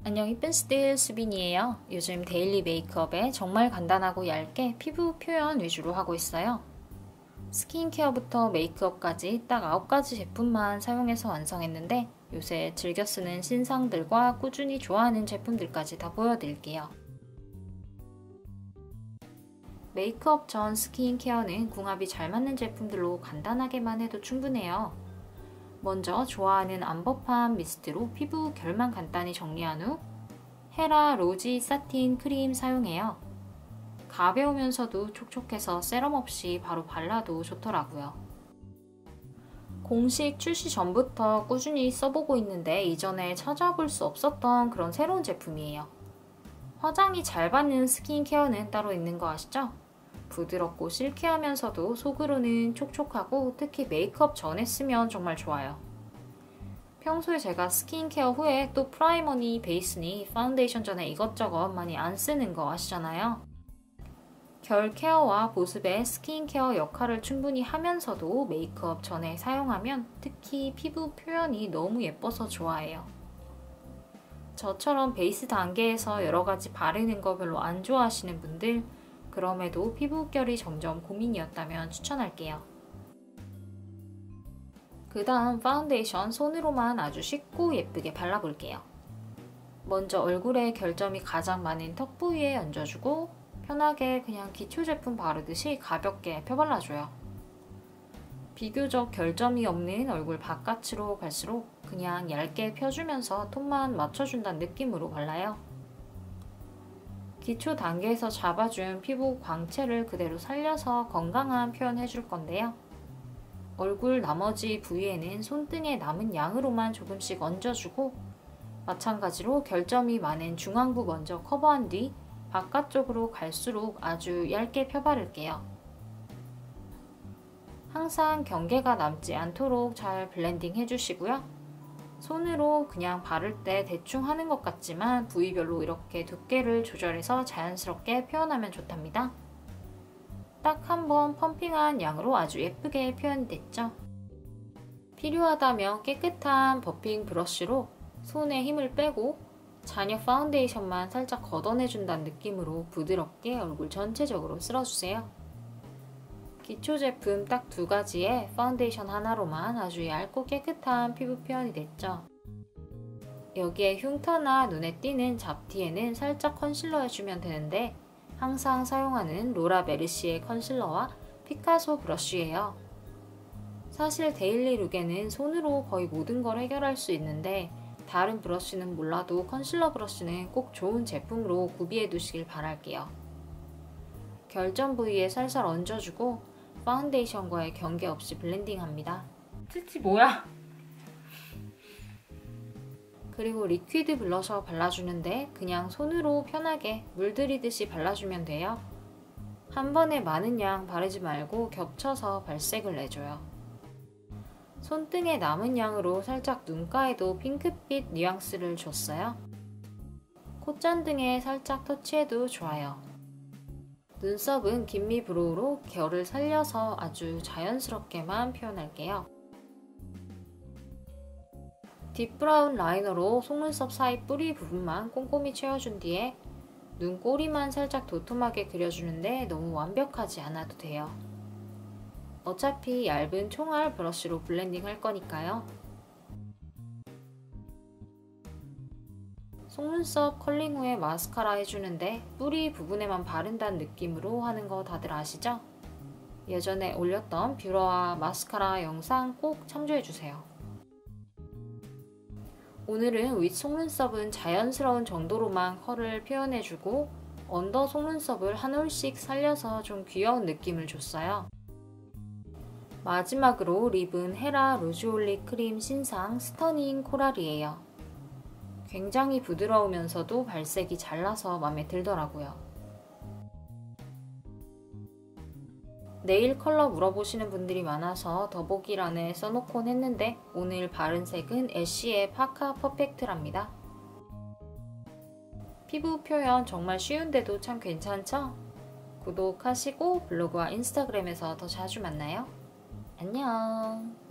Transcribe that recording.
안녕 이쁜스들 수빈이에요. 요즘 데일리 메이크업에 정말 간단하고 얇게 피부 표현 위주로 하고 있어요. 스킨케어부터 메이크업까지 딱 9가지 제품만 사용해서 완성했는데 요새 즐겨 쓰는 신상들과 꾸준히 좋아하는 제품들까지 다 보여드릴게요. 메이크업 전 스킨케어는 궁합이 잘 맞는 제품들로 간단하게만 해도 충분해요. 먼저 좋아하는 암버팜 미스트로 피부 결만 간단히 정리한 후 헤라 로지 사틴 크림 사용해요. 가벼우면서도 촉촉해서 세럼 없이 바로 발라도 좋더라고요. 공식 출시 전부터 꾸준히 써보고 있는데 이전에 찾아볼 수 없었던 그런 새로운 제품이에요. 화장이 잘 받는 스킨케어는 따로 있는 거 아시죠? 부드럽고 실키하면서도 속으로는 촉촉하고 특히 메이크업 전에 쓰면 정말 좋아요. 평소에 제가 스킨케어 후에 또 프라이머니 베이스니 파운데이션 전에 이것저것 많이 안 쓰는 거 아시잖아요. 결 케어와 보습의 스킨케어 역할을 충분히 하면서도 메이크업 전에 사용하면 특히 피부 표현이 너무 예뻐서 좋아해요. 저처럼 베이스 단계에서 여러가지 바르는 거 별로 안 좋아하시는 분들, 그럼에도 피부결이 점점 고민이었다면 추천할게요. 그 다음 파운데이션 손으로만 아주 쉽고 예쁘게 발라볼게요. 먼저 얼굴에 결점이 가장 많은 턱 부위에 얹어주고 편하게 그냥 기초 제품 바르듯이 가볍게 펴발라줘요. 비교적 결점이 없는 얼굴 바깥으로 갈수록 그냥 얇게 펴주면서 톤만 맞춰준다는 느낌으로 발라요. 기초 단계에서 잡아준 피부 광채를 그대로 살려서 건강한 표현 해줄 건데요. 얼굴 나머지 부위에는 손등에 남은 양으로만 조금씩 얹어주고 마찬가지로 결점이 많은 중앙부 먼저 커버한 뒤 바깥쪽으로 갈수록 아주 얇게 펴바를게요. 항상 경계가 남지 않도록 잘 블렌딩 해주시고요. 손으로 그냥 바를 때 대충 하는 것 같지만 부위별로 이렇게 두께를 조절해서 자연스럽게 표현하면 좋답니다. 딱 한 번 펌핑한 양으로 아주 예쁘게 표현이 됐죠. 필요하다면 깨끗한 버핑 브러쉬로 손에 힘을 빼고 잔여 파운데이션만 살짝 걷어내준다는 느낌으로 부드럽게 얼굴 전체적으로 쓸어주세요. 기초 제품 딱 2가지에 파운데이션 하나로만 아주 얇고 깨끗한 피부 표현이 됐죠. 여기에 흉터나 눈에 띄는 잡티에는 살짝 컨실러 해주면 되는데 항상 사용하는 로라 메르시의 컨실러와 피카소 브러쉬예요. 사실 데일리 룩에는 손으로 거의 모든 걸 해결할 수 있는데 다른 브러쉬는 몰라도 컨실러 브러쉬는 꼭 좋은 제품으로 구비해 두시길 바랄게요. 결점 부위에 살살 얹어주고 파운데이션과의 경계 없이 블렌딩합니다. 찌찌 뭐야? 그리고 리퀴드 블러셔 발라주는데 그냥 손으로 편하게 물들이듯이 발라주면 돼요. 한 번에 많은 양 바르지 말고 겹쳐서 발색을 내줘요. 손등에 남은 양으로 살짝 눈가에도 핑크빛 뉘앙스를 줬어요. 콧잔등에 살짝 터치해도 좋아요. 눈썹은 긴미 브로우로 결을 살려서 아주 자연스럽게만 표현할게요. 딥브라운 라이너로 속눈썹 사이 뿌리 부분만 꼼꼼히 채워준 뒤에 눈꼬리만 살짝 도톰하게 그려주는데 너무 완벽하지 않아도 돼요. 어차피 얇은 총알 브러쉬로 블렌딩 할 거니까요. 속눈썹 컬링 후에 마스카라 해주는데 뿌리 부분에만 바른다는 느낌으로 하는 거 다들 아시죠? 예전에 올렸던 뷰러와 마스카라 영상 꼭 참조해주세요. 오늘은 윗 속눈썹은 자연스러운 정도로만 컬을 표현해주고 언더 속눈썹을 한 올씩 살려서 좀 귀여운 느낌을 줬어요. 마지막으로 립은 헤라 루즈올리 크림 신상 스터닝 코랄이에요. 굉장히 부드러우면서도 발색이 잘 나서 마음에 들더라고요. 네일 컬러 물어보시는 분들이 많아서 더보기란에 써놓곤 했는데 오늘 바른 색은 애쉬의 파카 퍼펙트랍니다. 피부 표현 정말 쉬운데도 참 괜찮죠? 구독하시고 블로그와 인스타그램에서 더 자주 만나요. 안녕.